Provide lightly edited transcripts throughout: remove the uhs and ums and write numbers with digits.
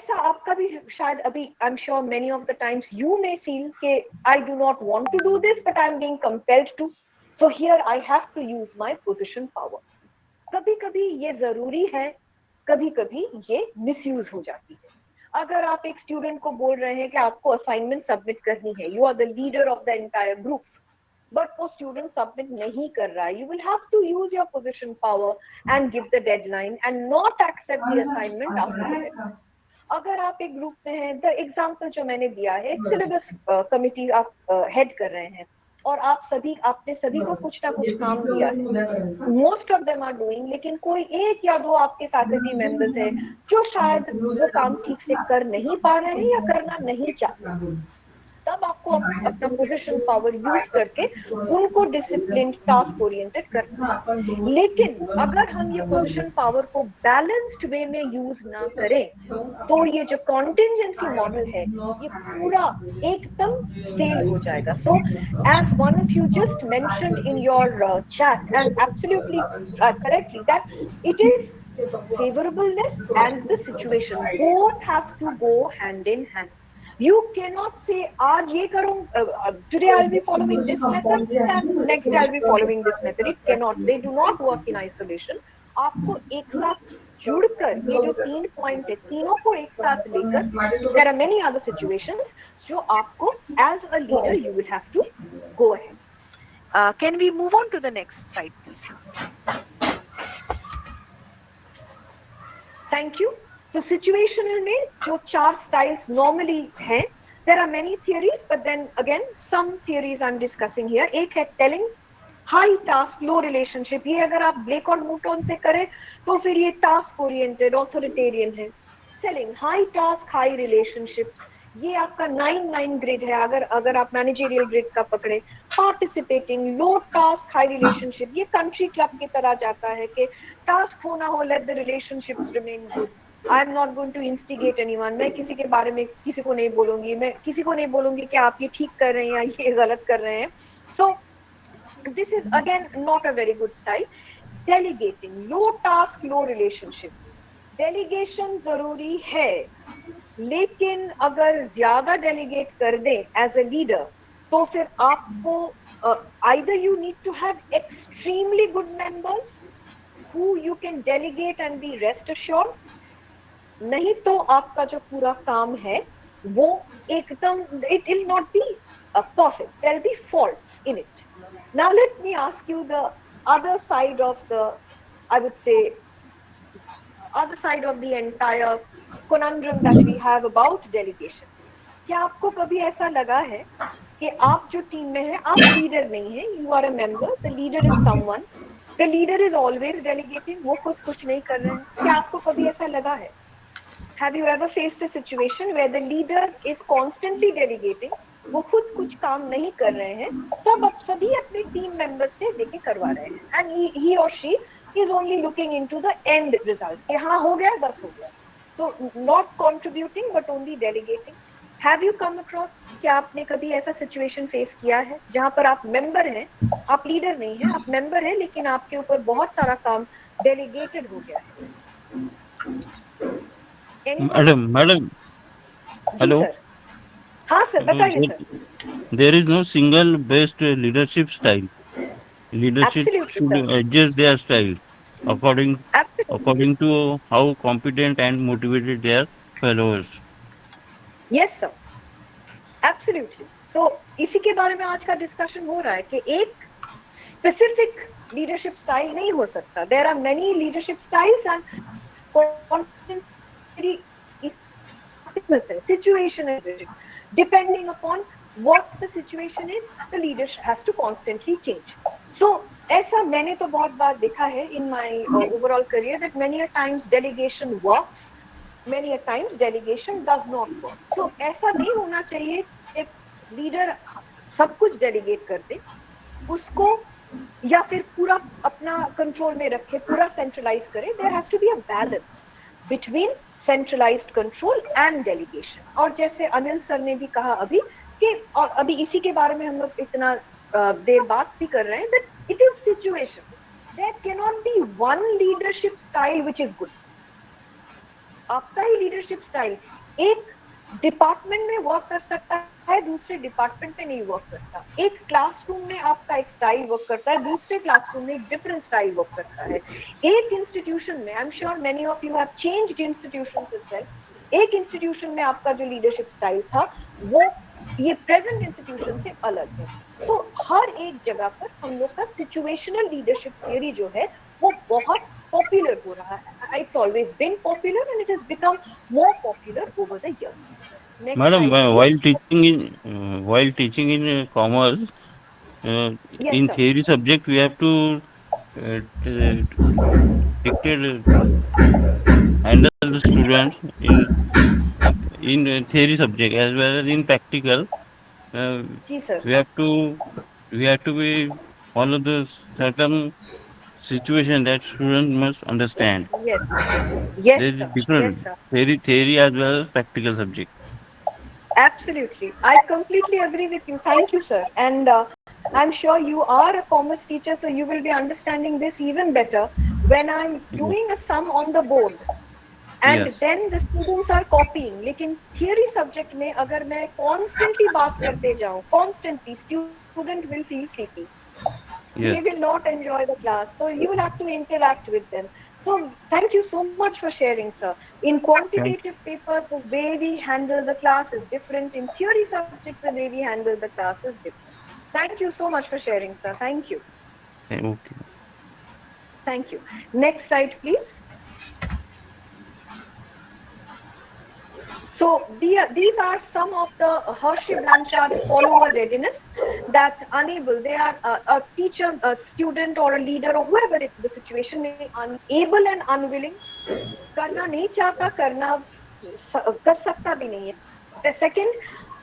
ऐसा आपका भी शायद अभी, I am sure many of the times you may feel कि I do not want to do this but I am being compelled to, so here I have to use my position power. कभी कभी ये जरूरी है, कभी कभी ये misuse हो जाती है। अगर आप एक स्टूडेंट को बोल रहे हैं कि आपको असाइनमेंट सबमिट करनी है, you are the leader of the entire group, but वो स्टूडेंट सबमिट नहीं कर रहा है, you will have to use your position power and give the deadline and not accept the assignment after the deadline. अगर आप एक group में हैं, द एग्जाम्पल जो मैंने दिया है, एक सिलेबस कमिटी आप हेड कर रहे हैं और आपने सभी को कुछ ना कुछ काम दिया है, most of them are doing, लेकिन कोई एक या दो आपके फैकल्टी मेंबर्स है जो शायद वो काम ठीक से कर नहीं पा रहे हैं या करना नहीं चाहते, तब आपको अपना पोजीशन पावर यूज करके उनको डिसिप्लिन टास्क ओरिएंटेड करना है। लेकिन अगर हम ये पोजीशन पावर को बैलेंस्ड वे में यूज ना करें तो ये जो कॉन्टिंजेंसी मॉडल है ये पूरा एकदम फेल हो जाएगा। So as one of you just mentioned in your chat and absolutely correctly that it is favorableness and the situation both have to go hand in hand. You cannot say aaj ye karu, today I'll be following this method and next I'll be following this method. It cannot, they do not work in isolation. आपको एक साथ जुड़कर ये जो 3 point है तीनों को एक साथ लेकर, there are many other situations जो आपको as a leader you will have to go ahead. Can we move on to the next slide please? Thank you. तो सिचुएशनल में जो 4 स्टाइल्स नॉर्मली हैं, there are many theories but then again some theories I am discussing here. एक है telling, high task low relationship. ये अगर आप black और न्यूटन से करें तो फिर ये टास्क ओरिएंटेड ऑथोरिटेरियन है। Telling, high task high relationship, ये आपका 9-9 ग्रिड है अगर आप मैनेजरियल ग्रिड का पकड़े। Participating, low task high relationship, ये कंट्री क्लब की तरह जाता है कि टास्क होना हो, let the relationships remain good. I am not going to instigate anyone, मैं किसी के बारे में किसी को नहीं बोलूंगी, मैं किसी को नहीं बोलूंगी कि आप ये ठीक कर रहे हैं या ये गलत कर रहे हैं। So this is again not a very good style. Delegating, low task low relationship. Delegation जरूरी है, लेकिन अगर ज्यादा डेलीगेट कर दें एज अ लीडर तो फिर आपको either you need to have extremely good members who you can delegate and be rest assured, नहीं तो आपका जो पूरा काम है वो एकदम it will not be perfect, there will be faults in it. Now let me ask you the other side of the, I would say, other side of the entire conundrum that we have about delegation. क्या आपको कभी ऐसा लगा है कि आप जो team में हैं, आप लीडर नहीं हैं, you are a member, the leader is someone, the leader is always delegating, वो खुद कुछ नहीं कर रहे हैं? क्या आपको कभी ऐसा लगा है? Have you ever faced a situation where the leader is constantly delegating, वो खुद कुछ काम नहीं कर रहे हैं, सब सभी अपने टीम मेंबर्स से देके करवा रहे हैं, and he or she is only looking into the end result, कि हाँ हो गया बस हो गया, so not contributing but only delegating. Have you come across, क्या आपने कभी ऐसा सिचुएशन फेस किया है जहाँ पर आप मेंबर हैं, आप लीडर नहीं हैं, आप मेंबर हैं, लेकिन आपके ऊपर बहुत सारा काम डेलीगेटेड हो गया है? Madam hello. हाँ सर बताइए सर। There is no single best leadership style. Leadership Absolutely should sir. adjust their style according Absolutely. to how competent and motivated their followers. Yes sir. Absolutely. तो इसी के बारे में आज का डिस्कशन हो रहा है कि एक स्पेसिफिक लीडरशिप स्टाइल नहीं हो सकता. There are many leadership styles and situation is depending upon what the situation is, the leader has to constantly change. So ऐसा मैंने तो बहुत बार देखा है in my overall career that many a times delegation works, many a times delegation does not work. So ऐसा नहीं होना चाहिए कि लीडर सब कुछ डेलीगेट कर दे उसको या फिर पूरा अपना कंट्रोल में रखे, पूरा सेंट्रलाइज करे. There has to be a balance between centralised control and delegation. और जैसे अनिल सर ने भी कहा अभी कि, और अभी इसी के बारे में हम लोग इतना देर बात भी कर रहे हैं, that it is situation. There can not be one leadership style which is good. आपका ही लीडरशिप स्टाइल एक डिपार्टमेंट में वर्क कर सकता है, दूसरे डिपार्टमेंट में नहीं वर्क करता। एक क्लासरूम में आपका एक स्टाइल वर्क करता है, दूसरे क्लासरूम में एक डिफरेंट स्टाइल वर्क करता है। एक इंस्टीट्यूशन में, I am sure many of you have changed institutions as well, एक इंस्टीट्यूशन में आपका जो लीडरशिप स्टाइल था वो ये प्रेजेंट इंस्टीट्यूशन से अलग है। तो हर एक जगह पर हम लोग का सिचुएशनल लीडरशिप थियरी जो है वो बहुत पॉपुलर हो रहा है। It's always been popular and it has become more popular over the years. Next Madam, slide please. while teaching in commerce, yes in sir. theory subject we have to dictate, handle the students in theory subject as well as in practical. Uh, जी sir. we have to we have to be follow the certain situation that student must understand. Yes yes There is sir. Yes different sir. theory as well as practical subject. Absolutely. I completely agree with you. Thank you, sir. And I'm sure you are a commerce teacher, so you will be understanding this even better. When I'm Yes. doing a sum on the board and Yes. then the students are copying, लेकिन theory subject में अगर मैं constantly बात करते जाऊँ, constantly, student will feel sleepy. Yes. They will not enjoy the class. So you will have to interact with them. So thank you so much for sharing, sir. In Thank quantitative papers, the way we handle the class is different. In theory subjects, the way we handle the class is different. Thank you so much for sharing, sir. Thank you. Okay. Thank you. Next slide, please. So these are some of the Hershey Blanchard follower readiness that unable, they are a teacher, a student or a leader or whoever it's the situation may be unable and unwilling, करना नहीं चाहता, करना कर सकता भी नहीं है. The second,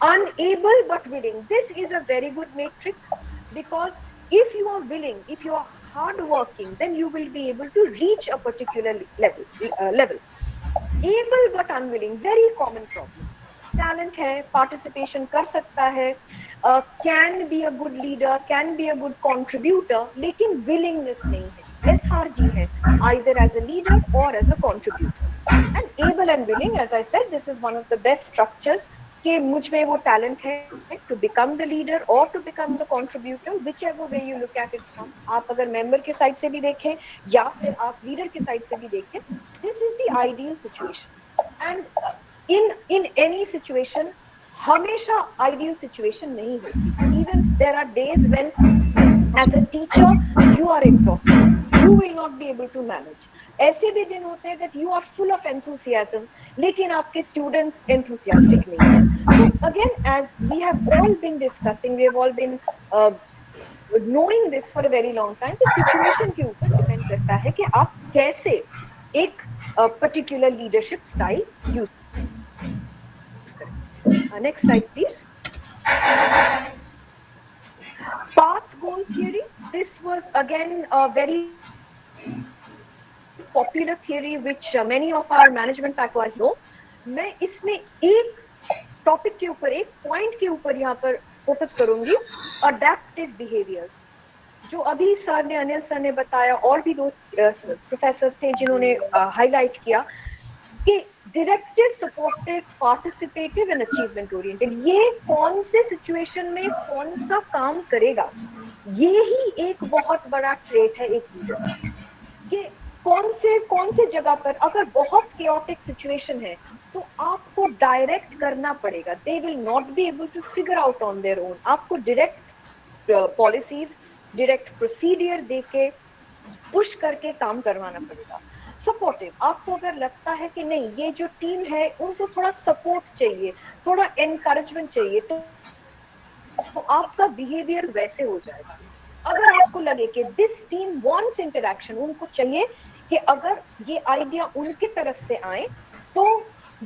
unable but willing. This is a very good matrix because if you are willing, if you are hardworking, then you will be able to reach a particular level. Able but unwilling, very common problem. Talent है, participation कर सकता है, can be a good leader, can be a good contributor, लेकिन willingness नहीं है, lethargy है, either as a leader or as a contributor. And able and willing, as I said, this is one of the best structures कि मुझ में वो talent है to become the leader or to become the contributor, whichever way you look at it from. आप अगर member के side से भी देखें या फिर आप leader के side से भी देखें, this is the ideal situation. And in any situation, हमेशा ideal situation नहीं होती. Even there are days when, as a teacher, you are exhausted. You will not be able to manage. ऐसे भी दिन होते हैं that you are full of enthusiasm, लेकिन आपके students enthusiastic नहीं हैं. So again, as we have all been discussing, we have all been knowing this for a very long time, the situation के ऊपर depend करता है कि आप कैसे एक particular leadership style use करें. Next slide, please. Path goal theory. This was again a very popular theory which many of our management faculty know. मैं इसमें एक टॉपिक के ऊपर, एक पॉइंट के ऊपर यहाँ पर फोकस करूंगी, अडैप्टिव बिहेवियर, जो अभी सर ने, अनिल सर ने बताया, और भी दो प्रोफेसर थे जिन्होंने हाईलाइट किया कि directive, supportive, participative and achievement oriented, ये कौन से सिचुएशन में कौन सा काम करेगा, ये ही एक बहुत बड़ा ट्रेट है एक लीडर कि कौन से जगह पर अगर बहुत chaotic सिचुएशन है तो आपको डायरेक्ट करना पड़ेगा. They will not be able to figure out on their own. आपको डायरेक्ट पॉलिसीज, डायरेक्ट प्रोसीडियर देके पुश करके काम करवाना पड़ेगा. सपोर्टिव, आपको अगर लगता है कि नहीं ये जो टीम है उनको थोड़ा सपोर्ट चाहिए, थोड़ा एनकरेजमेंट चाहिए, तो आपका बिहेवियर वैसे हो जाएगा. अगर आपको लगे कि दिस टीम वांट्स इंटरेक्शन, उनको चाहिए कि अगर ये आइडिया उनके तरफ से आए तो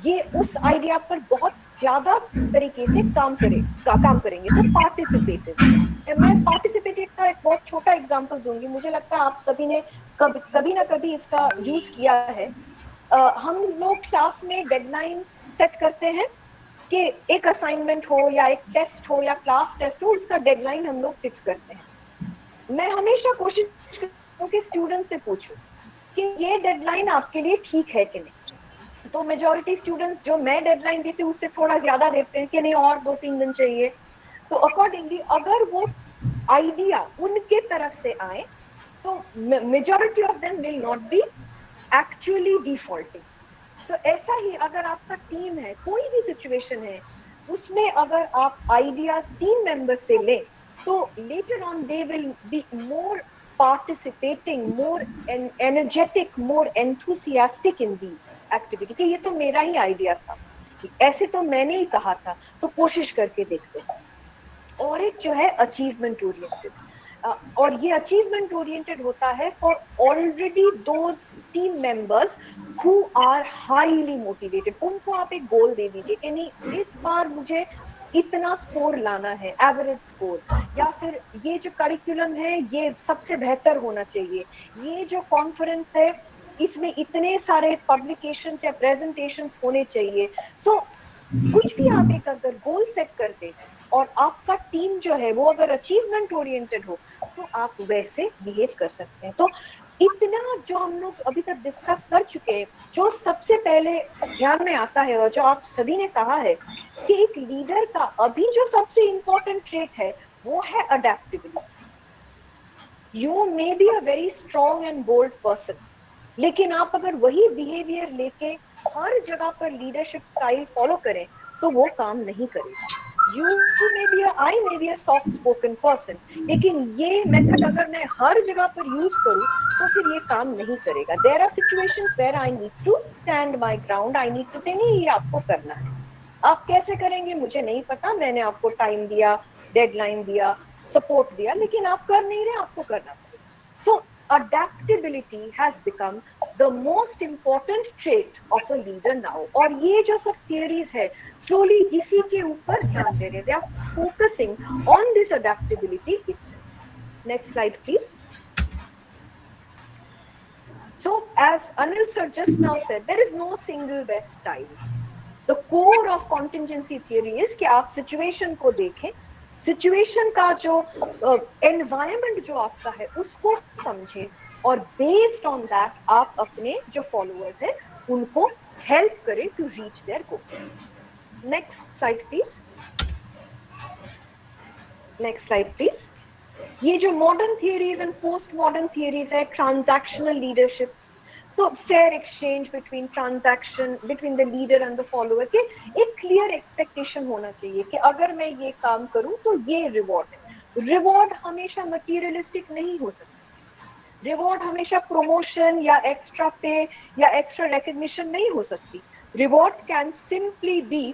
ये उस आइडिया पर बहुत ज्यादा तरीके से काम करेंगे. तो पार्टिसिपेटिव, मैं पार्टिसिपेटिव का एक बहुत छोटा एग्जांपल दूंगी. मुझे लगता है आप सभी ने कभी ना कभी इसका यूज किया है. हम लोग क्लास में डेडलाइन सेट करते हैं कि एक असाइनमेंट हो या एक टेस्ट हो या क्लास टेस्ट हो, उसका डेडलाइन हम लोग फिक्स करते हैं. मैं हमेशा कोशिश करूँ कि स्टूडेंट से पूछूं कि ये डेडलाइन आपके लिए ठीक है कि नहीं. तो मेजॉरिटी स्टूडेंट्स जो मैं डेडलाइन देती हूँ उससे थोड़ा ज्यादा देते हैं कि नहीं और 2-3 दिन चाहिए। तो अकॉर्डिंगली अगर वो आइडिया उनके तरफ से आए तो majority of them will not B actually defaulting. तो ऐसा ही अगर आपका टीम है, कोई भी सिचुएशन है, उसमें अगर आप आइडियाज टीम मेंबर से लें तो later on they will be more participating, more energetic, more enthusiastic in the activity कि ये तो मेरा ही आइडिया था, ऐसे तो मैंने ही कहा था, तो कोशिश करके देखते हैं। और एक जो है अचीवमेंट ओरिएंटेड, और ये अचीवमेंट ओरिएंटेड होता है for already those team members who are highly motivated. उनको आप एक गोल दे दीजिए कि नहीं इस बार मुझे इतना स्कोर लाना है, एवरेज स्कोर, या फिर ये जो करिकुलम है ये सबसे बेहतर होना चाहिए, ये जो कॉन्फ्रेंस है इसमें इतने सारे पब्लिकेशन या प्रेजेंटेशन होने चाहिए। तो कुछ भी आप एक अगर गोल सेट करते हैं और आपका टीम जो है वो अगर अचीवमेंट ओरिएंटेड हो तो आप वैसे बिहेव कर सकते हैं। तो इतना जो हम लोग अभी तक डिस्कस कर चुके हैं, जो सबसे पहले ध्यान में आता है और जो आप सभी ने कहा है कि एक लीडर का अभी जो सबसे इंपॉर्टेंट ट्रेट है वो है adaptability. You may be a very strong and bold person, लेकिन आप अगर वही बिहेवियर लेके हर जगह पर लीडरशिप स्टाइल फॉलो करें तो वो काम नहीं करेगा। You may be I may be a soft spoken person, लेकिन ये मेथड अगर मैं हर जगह पर यूज करूं तो फिर ये काम नहीं करेगा। There are situations where I need to stand my ground, I need to say नहीं ये आपको करना है। आप कैसे करेंगे मुझे नहीं पता, मैंने आपको टाइम दिया, डेडलाइन दिया, सपोर्ट दिया, लेकिन आप कर नहीं रहे, आपको करना पड़ेगा। So adaptability has become the most important trait of a leader now. और ये जो सब theories है slowly इसी के ऊपर ध्यान दे रहे हैं। They are focusing on this adaptability itself. Next slide please. So as Anil sir just now said, there is no single best style. The core of contingency theory is कि आप situation को देखें, सिचुएशन का जो environment जो आपका है उसको समझें और बेस्ड ऑन दैट आप अपने जो फॉलोअर्स हैं उनको हेल्प करें to reach their goal. Next slide please, next slide please. ये जो modern theories and post modern theories है, ट्रांजैक्शनल लीडरशिप, तो fair exchange between transaction between the leader and the follower के एक क्लियर एक्सपेक्टेशन होना चाहिए कि अगर मैं ये काम करूं तो ये रिवॉर्ड है। रिवॉर्ड हमेशा मटीरियलिस्टिक नहीं हो सकती, रिवॉर्ड हमेशा प्रमोशन या एक्स्ट्रा पे या एक्स्ट्रा रिकग्निशन नहीं हो सकती। Reward can simply be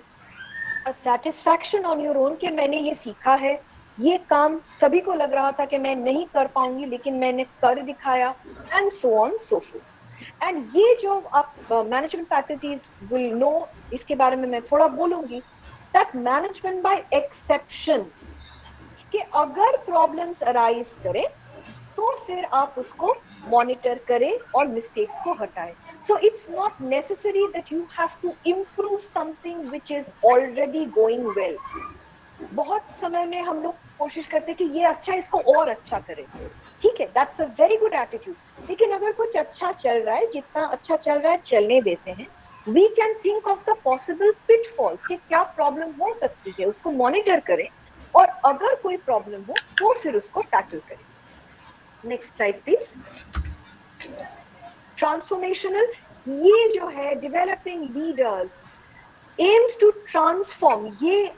a satisfaction on your own कि मैंने ये सीखा है, ये काम सभी को लग रहा था कि मैं नहीं कर पाऊंगी लेकिन मैंने कर दिखाया, and so on so fourth. And ये जो आप मैनेजमेंट फैकल्टीज विल नो, इसके बारे में मैं थोड़ा बोलूंगी, दैट मैनेजमेंट बाय एक्सेप्शन, कि अगर प्रॉब्लम्स अराइज करें तो फिर आप उसको मॉनिटर करें और मिस्टेक्स को हटाएं। So it's not necessary that you have to improve something which is already going well. बहुत समय में हम लोग कोशिश करते हैं कि ये अच्छा, इसको और अच्छा करें, ठीक है, that's a very good attitude. लेकिन अगर कुछ अच्छा चल रहा है, जितना अच्छा चल रहा है चलने देते हैं, we can think of the possible pitfalls कि क्या प्रॉब्लम हो सकती है, उसको मॉनिटर करें और अगर कोई प्रॉब्लम हो तो फिर उसको टैकल करें। Next slide please. ट्रांसफॉर्मेशनल, ये जो है developing leaders aims to transform,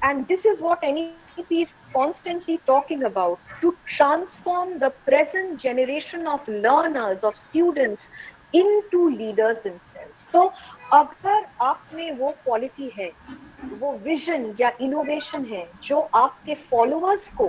and this is what NEP is constantly talking about, to transform the present generation of learners, of students into leaders themselves. So अगर आप में वो quality है, वो vision या इनोवेशन है जो आपके फॉलोअर्स को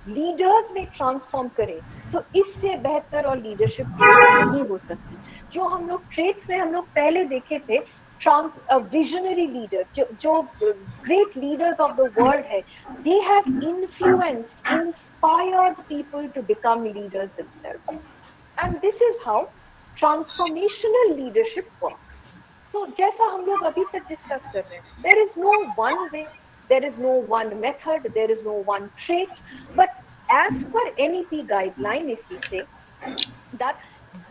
लीडर्स में ट्रांसफॉर्म करे, तो इससे बेहतर और लीडरशिप नहीं हो सकती। जो हम लोग ट्रेड्स में हम लोग पहले देखे थे, विजनरी लीडर, जो great leaders of the world है, they have influenced, inspired people to become leaders themselves, and this is how transformational leadership works. तो जैसा हम लोग अभी तक डिस्कस कर रहे हैं, there is no one way, there is no one method, there is no one trait, but as per NEP guideline, if we say that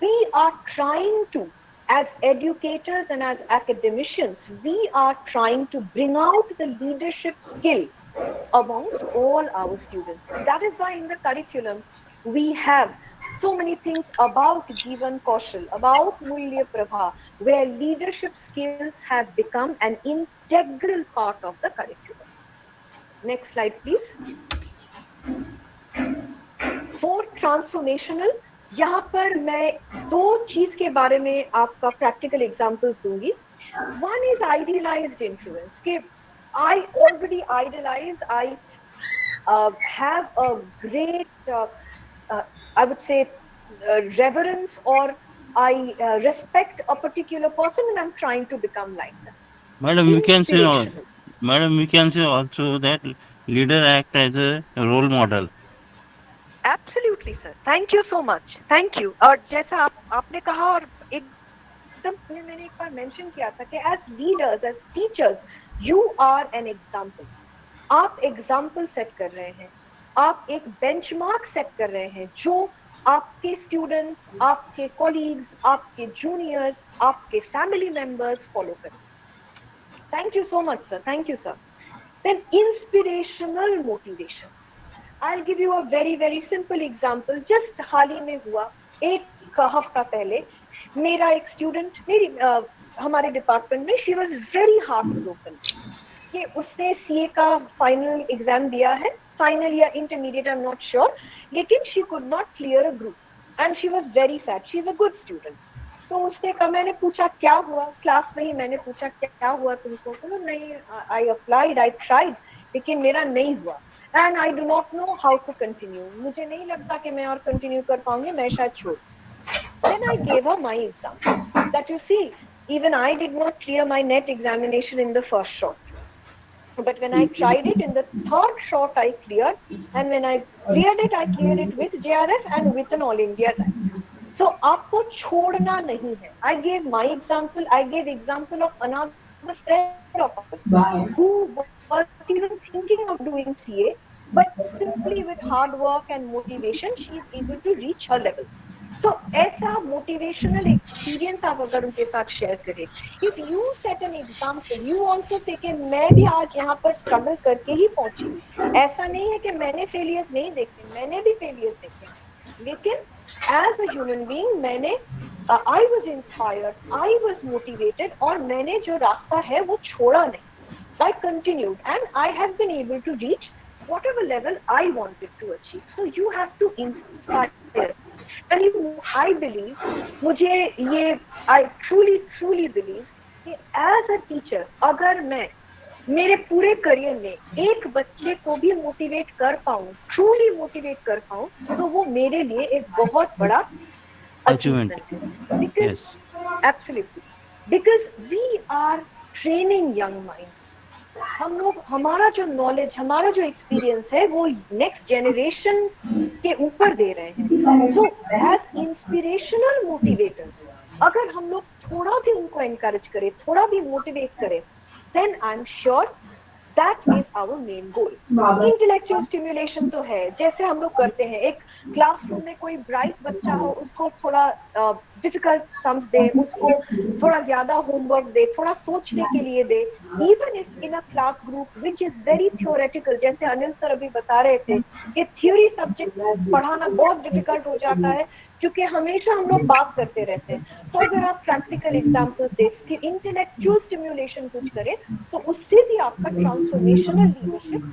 we are trying to as educators and as academicians, we are trying to bring out the leadership skill amongst all our students. That is why in the curriculum we have so many things about Jivan Kaushal, about Mulya Prabha, where leadership skills have become an integral part of the curriculum. Next slide, please. For transformational, यहाँ पर मैं दो चीज के बारे में आपका practical examples दूंगी. One is idealized influence. कि I already idolize, I have a great, I would say, reverence, or I respect a particular person and I'm trying to become like them. Madam, we can say Inspirational. Madam, we can say also that leader act as a role model. Absolutely, sir. Thank you so much. Thank you. और जैसा आपने कहा, और एकदम मैंने एक बार mention किया था कि as leaders, as teachers, you are an example. आप एग्जाम्पल सेट कर रहे हैं, आप एक बेंचमार्क सेट कर रहे हैं जो आपके स्टूडेंट्स, आपके कॉलीग्स, आपके जूनियर्स, आपके फैमिली मेंबर्स फॉलो करें. Thank you so much sir. Thank you sir. Then inspirational motivation. I'll give you a very very simple example. Just हाल ही में हुआ, एक हफ्ता पहले मेरा एक स्टूडेंट हमारे डिपार्टमेंट में, she was very heartbroken कि उसने सीए का फाइनल एग्जाम दिया है, फाइनल या intermediate, I am not sure, लेकिन she could not clear a group and she was very sad. She is a good student. तो उसने कहा, मैंने पूछा क्या हुआ क्लास में ही, मैंने पूछा क्या हुआ तुमको, तो नहीं, आई अप्लाइड, आई ट्राइड, लेकिन मेरा नहीं हुआ and I do not know how to continue. मुझे नहीं लगता कि मैं और कंटिन्यू कर पाऊंगी, मैं शायद छोड़. Then I gave her my example that you see, even I did not clear my net examination in the first shot. But when I tried it in the third shot, I cleared. And when I cleared it with JRF and with an all India rank. So आपको छोड़ना नहीं है. I gave my example. I gave example of another friend of ours who was even thinking of doing CA, but simply with hard work and motivation, she is able to reach her level. So ऐसा motivational experience आप अगर उनके साथ share करें, if you set an example, you also say कि मैं भी आज यहाँ पर struggle करके ही पहुंची. ऐसा नहीं है कि मैंने failures नहीं देखे, मैंने भी failures देखे, लेकिन as a human being मैंने I was inspired, I was motivated, और मैंने जो रास्ता है वो छोड़ा नहीं. I continued and I have been able to reach whatever level I wanted to achieve. So you have to inspire. And you know, I believe, I truly believe कि as a teacher, अगर मैं मेरे पूरे career में एक बच्चे को भी मोटिवेट कर पाऊँ, truly मोटिवेट कर पाऊँ, तो वो मेरे लिए एक बहुत बड़ा Achievement. Because, Yes. absolutely, because we are training young minds. हम लोग, हमारा जो नॉलेज, हमारा जो एक्सपीरियंस है, वो नेक्स्ट जनरेशन के ऊपर दे रहे हैं. सो एज इंस्पिरेशनल मोटिवेटर, अगर हम लोग थोड़ा भी उनको एनकरेज करें, थोड़ा भी मोटिवेट करें, then I am sure that is our main goal. Intellectual stimulation तो है, जैसे हम लोग करते हैं, एक क्लासरूम में कोई ब्राइट बच्चा हो, उसको थोड़ा डिफिकल्ट सम्स दे, उसको थोड़ा ज्यादा होमवर्क दे, थोड़ा सोचने के लिए दे. Even if in a class group which is very theoretical, जैसे अनिल सर अभी बता रहे थे कि थ्योरी सब्जेक्ट पढ़ाना बहुत डिफिकल्ट हो जाता है, क्योंकि हमेशा हम लोग बात करते रहते हैं. तो अगर आप प्रैक्टिकल एग्जाम्पल्स दे, फिर इंटेलेक्चुअल स्टिम्युलेशन कुछ करें, तो उससे भी आपका ट्रांसफॉर्मेशनल लीडरशिप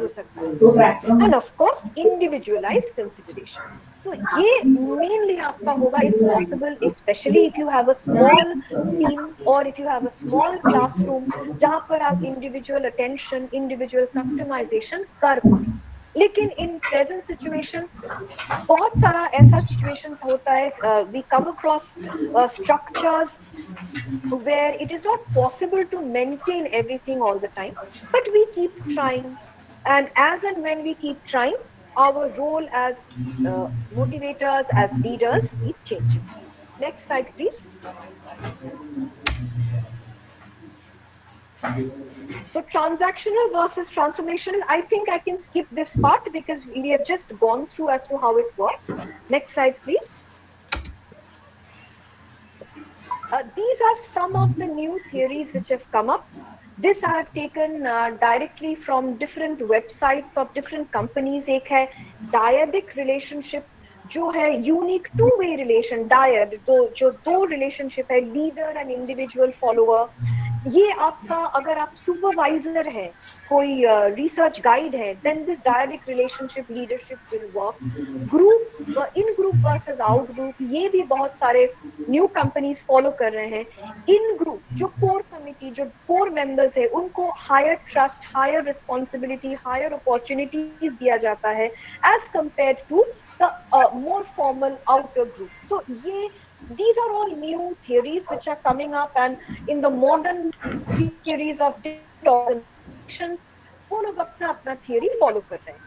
हो सकता है. And of course individualised consideration. तो ये मेनली आपका होगा. It's possible, especially if you have a small team और if you have a small classroom, जहां पर आप इंडिविजुअल अटेंशन, इंडिविजुअल कस्टमाइजेशन कर पाए. लेकिन इन प्रेजेंट सिचुएशन बहुत सारा ऐसा सिचुएशन होता है, we come across structures where it is not possible to maintain everything all the time, but we keep trying, and as and when we keep trying, our role as motivators, as leaders, keep changing. Next slide, please. So transactional versus transformational, I think I can skip this part because we have just gone through as to how it works. Next slide, please. These are some of the new theories which have come up. This I have taken directly from different websites of different companies. एक है dyadic relationship, जो है unique two way relation, dyad जो दो relationship है, leader and individual follower. ये आपका, अगर आप सुपरवाइजर है, कोई रिसर्च गाइड है, then this dyadic relationship leadership will work. Group, in group versus out group, ये भी बहुत सारे न्यू कंपनीज फॉलो कर रहे हैं. इन ग्रुप जो कोर कमिटी, जो कोर मेंबर्स है, उनको higher trust, higher responsibility, higher opportunities दिया जाता है as compare to the more formal outer group. So these are all new theories which are coming up, and in the modern theories of different organizations, वो लोग अपना अपना theory follow कर रहे हैं.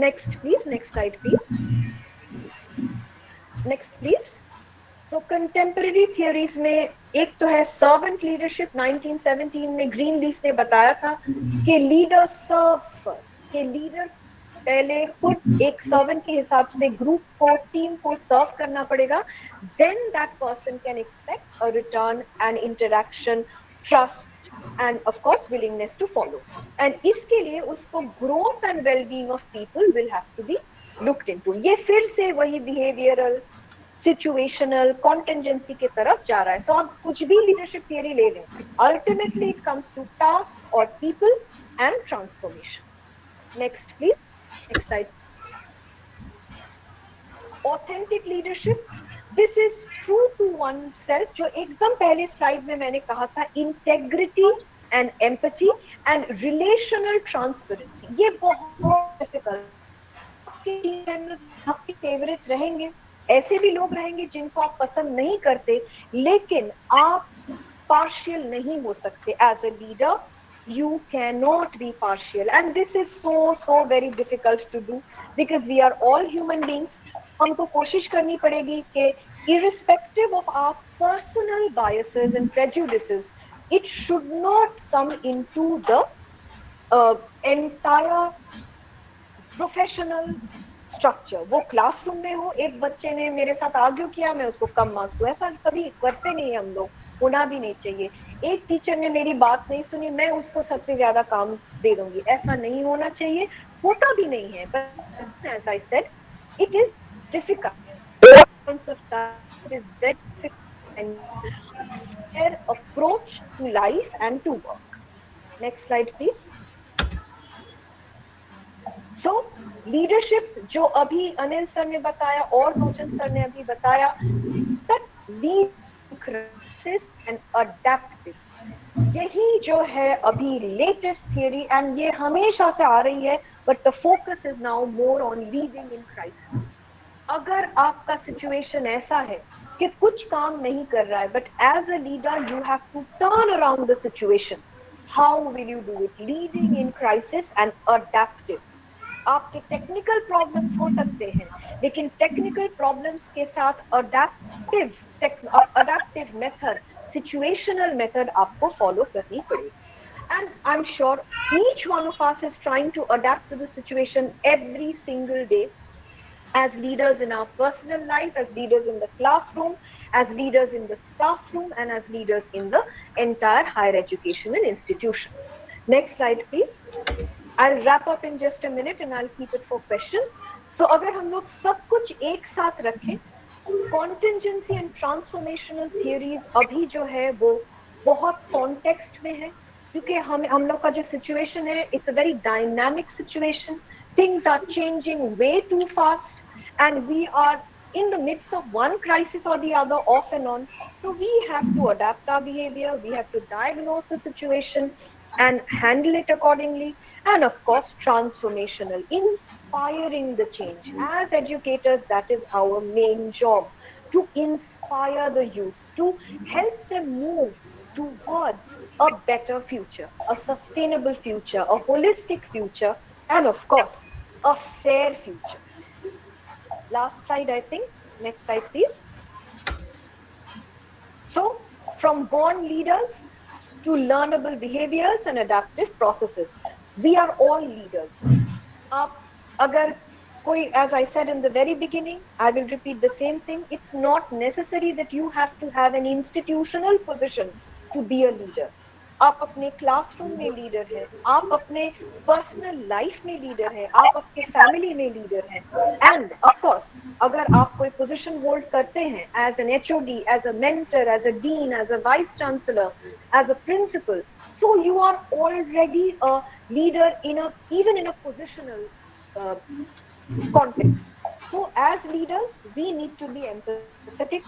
Next please, next slide please. Next please. तो contemporary theories में एक तो है सर्वेंट लीडरशिप. 1917 में ग्रीनलीफ ने बताया था कि लीडर सर्व फर्स्ट, कि लीडर पहले खुद एक सर्वेंट के हिसाब से ग्रुप को, टीम को सर्व करना पड़ेगा. Then that person can expect a return and interaction, trust and of course willingness to follow. And इसके लिए उसको growth and wellbeing of people will have to be looked into. ये फिर से वही बिहेवियरल, सिचुएशनल, कॉन्टेंजेंसी की तरफ जा रहा है. तो आप कुछ भी लीडरशिप थियरी ले लें, ultimately it comes to task और people and transformation. Next please, next slide. Authentic leadership, this is true to oneself. जो एकदम पहले स्लाइड में मैंने कहा था, integrity and empathy and relational transparency, ये बहुत डिफिकल्ट. आपके फेवरेट रहेंगे, ऐसे भी लोग रहेंगे जिनको आप पसंद नहीं करते, लेकिन आप पार्शियल नहीं हो सकते. As a leader you cannot be partial, and this is so very difficult to do because we are all human beings. हमको कोशिश करनी पड़ेगी कि irrespective of our personal biases and prejudices, it should not come into the entire professional structure. वो classroom में हो, एक बच्चे ने मेरे साथ आर्ग्यू किया, मैं उसको कम मार्क्स दूं, ऐसा कभी करते नहीं हम लोग, होना भी नहीं चाहिए. एक टीचर ने मेरी बात नहीं सुनी, मैं उसको सबसे ज्यादा काम दे दूंगी, ऐसा नहीं होना चाहिए, होता भी नहीं है. But as I said, it is difficult. It is very difficult and their approach to life and to work. Next slide, please. So leadership, जो अभी अनिल सर ने बताया और रोशन सर ने अभी बताया, that lead crisis and adaptive, यही जो है अभी लेटेस्ट थियरी, एंड ये हमेशा से आ रही है, but the focus is now more on leading in crisis. अगर आपका सिचुएशन ऐसा है कि कुछ काम नहीं कर रहा है, but as a leader you have to turn around the situation. How will you do it? Leading in crisis and adaptive. आपके टेक्निकल प्रॉब्लम्स हो सकते हैं, लेकिन टेक्निकल प्रॉब्लम्स के साथ अडैप्टिव मेथड, situational method आपको follow करनी पड़ेगी. And I'm sure each one of us is trying to adapt to the situation every single day, as leaders in our personal life, as leaders in the classroom, as leaders in the staff room, and as leaders in the entire higher educational institution. Next slide, please. I'll wrap up in just a minute and I'll keep it for questions. So अगर हम लोग सब कुछ एक साथ रखें, कॉन्टिंजेंसी and transformational theories अभी जो है वो बहुत कॉन्टेक्स्ट में है, क्योंकि हम लोग का जो सिचुएशन है, it's a very dynamic situation. Things are changing way too fast and we are in the midst of one crisis or the other, off and on. So we have to adapt our behavior, we have to diagnose the situation and handle it accordingly. And of course, transformational, inspiring the change. As educators, that is our main job, to inspire the youth, to help them move towards a better future, a sustainable future, a holistic future, and of course, a fair future. Last slide, I think. Next slide, please. So, from born leaders to learnable behaviors and adaptive processes, we are all leaders. आप अगर as I said in the very beginning, I will repeat the same thing. It's not necessary that you have to have an institutional position to be a leader. आप अपने classroom में leader हैं, आप अपने personal life में leader हैं, आप अपने फैमिली में लीडर हैं, एंड ऑफ कोर्स अगर आप कोई पोजीशन होल्ड करते हैं as an HOD, as a mentor, as a dean, as a vice chancellor, as a principal, so you are already a leader in a even in a positional context. So, as leaders, we need to be empathetic,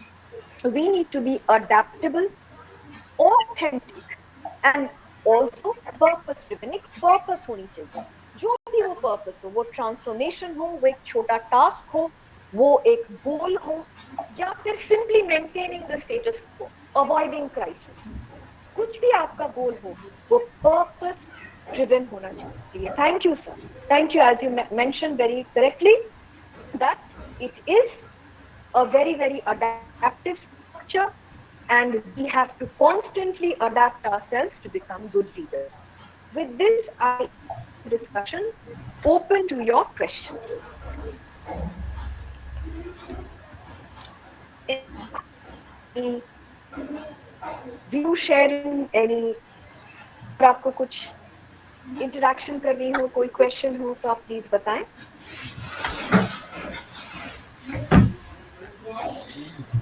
we need to be adaptable, authentic, and also purpose driven. एक purpose होनी चाहिए, जो भी वो purpose हो, वो transformation हो, वो एक छोटा task हो, वो एक goal हो, या फिर simply maintaining the status quo, avoiding crisis. कुछ भी आपका गोल हो, वो पर्पस ड्रिवन होना चाहिए. Thank you sir, thank you. As you mention very correctly that it is a very, very adaptive structure, and we have to constantly adapt ourselves to become good leaders. With this, I discussion open to your questions. Any view sharing, any आपको कुछ interaction करनी हो, कोई question हो तो आप please बताएं.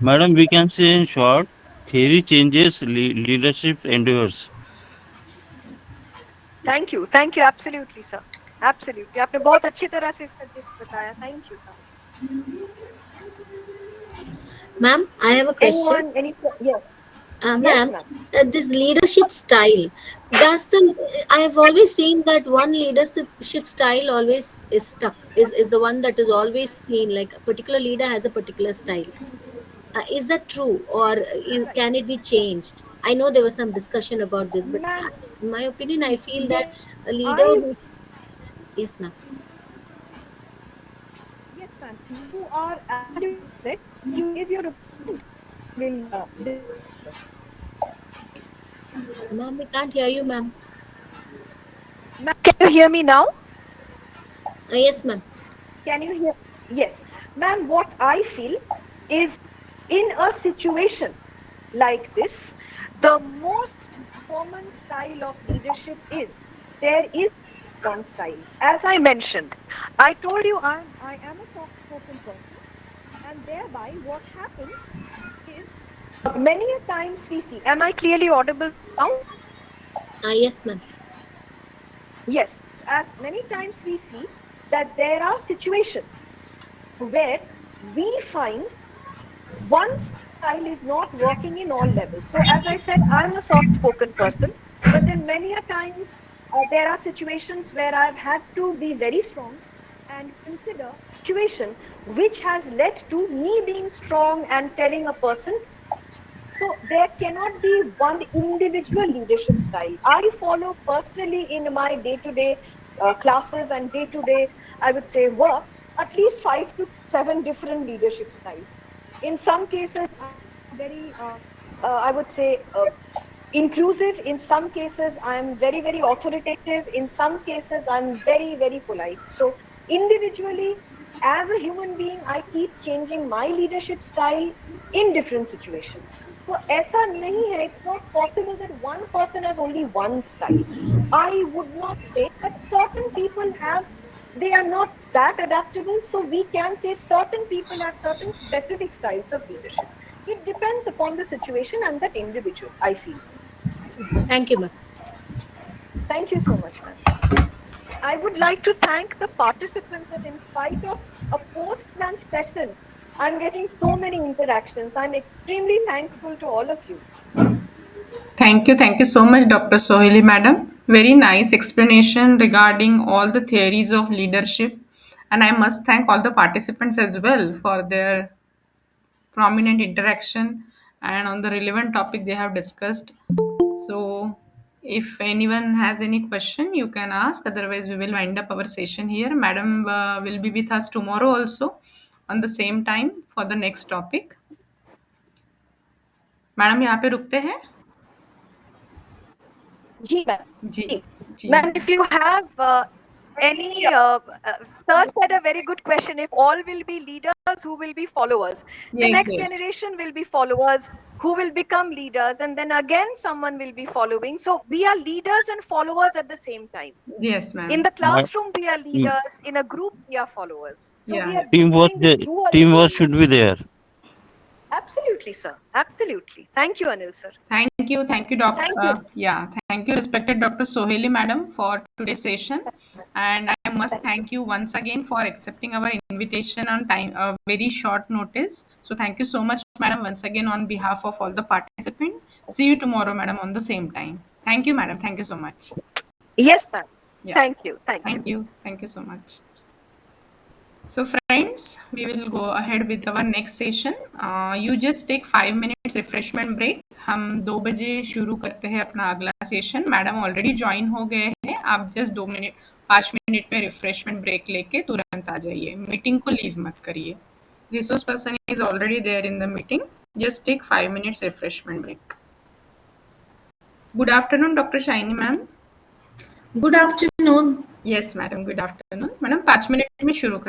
Madam, we can say in short, theory changes, leadership endures. Thank you, absolutely sir, absolutely. आपने बहुत अच्छी तरह से इसका जिस्ट बताया. Thank you sir. Ma'am, I have a question. Anyone, any? Yes. Ma'am, Yes, ma'am. This leadership style, I have always seen that one leadership style always is stuck, is the one that is always seen, like a particular leader has a particular style. Is that true, or can it be changed? I know there was some discussion about this, but Ma'am, in my opinion, I feel that yes, a leader I, who's... Yes, ma'am. yes, ma'am. You are absolutely correct. You give your opinion. Will, Ma'am, we can't hear you, ma'am. ma'am, can you hear me now? Yes, ma'am. Can you hear? Yes, ma'am. What I feel is, in a situation like this, the most common style of leadership is there is one style. As I mentioned, I told you I am a soft-spoken person, and thereby what happens is many a times we see. Am I clearly audible now? Yes, ma'am. Yes, as many times we see that there are situations where we find one style is not working in all levels. So as I said, I'm a soft-spoken person, but then many a times there are situations where I've had to be very strong and consider situation which has led to me being strong and telling a person. So there cannot be one individual leadership style. I follow personally in my day-to-day classes and day-to-day, I would say, work, at least 5 to 7 different leadership styles. In some cases, I'm very, I would say, inclusive. In some cases, I'm very, very authoritative. In some cases, I'm very, very polite. So individually, as a human being, I keep changing my leadership style in different situations. So ऐसा नहीं है, it's not possible that one person has only one style. I would not say that certain people have, they are not that adaptable, so we can say certain people have certain specific styles of leadership. It depends upon the situation and that individual, I feel. Thank you, ma'am. Thank you so much, ma'am. I would like to thank the participants that in spite of a post-lunch session, I'm getting so many interactions. I'm extremely thankful to all of you. Thank you so much, Dr. Sohili Madam. Very nice explanation regarding all the theories of leadership. And I must thank all the participants as well for their prominent interaction and on the relevant topic they have discussed. So, if anyone has any question, you can ask. Otherwise, we will wind up our session here. Madam will be with us tomorrow also on the same time for the next topic. Madam यहाँ पे रुकते हैं. जी ma'am. जी जी जी ma'am, if you have Sir said a very good question. If all will be leaders, who will be followers? The Yes, next yes. generation will be followers who will become leaders, and then again someone will be following. So we are leaders and followers at the same time. Yes, In ma'am. the My classroom, we are mm, leaders. In a group, we are followers. So we Yeah. are teamwork, doing this the teamwork duality. should be there. Absolutely, sir. Absolutely. Thank you, Anil, sir. Thank you. Thank you, Doctor. Thank you. Thank you, respected Dr. Soheli, madam, for today's session. And I must thank you once again for accepting our invitation on time, very short notice. So thank you so much, madam, once again on behalf of all the participants. See you tomorrow, madam, on the same time. Thank you, madam. Thank you so much. Yes, ma'am. Yeah. Thank you. Thank you. Thank you. Thank you so much. So friends, we will go ahead with our next session. You just take 5 minutes refreshment break. हम 2 बजे शुरू करते हैं अपना अगला session. Madam already join हो गए हैं. आप जस्ट 5 मिनट में रिफ्रेशमेंट ब्रेक लेके तुरंत आ जाइए. मीटिंग को लीव मत करिए. Resource person is already there in the meeting. Just take 5 minutes refreshment break. Good afternoon doctor Shiny ma'am. Good afternoon. Yes madam, good afternoon. Madam 5 minute में शुरू कर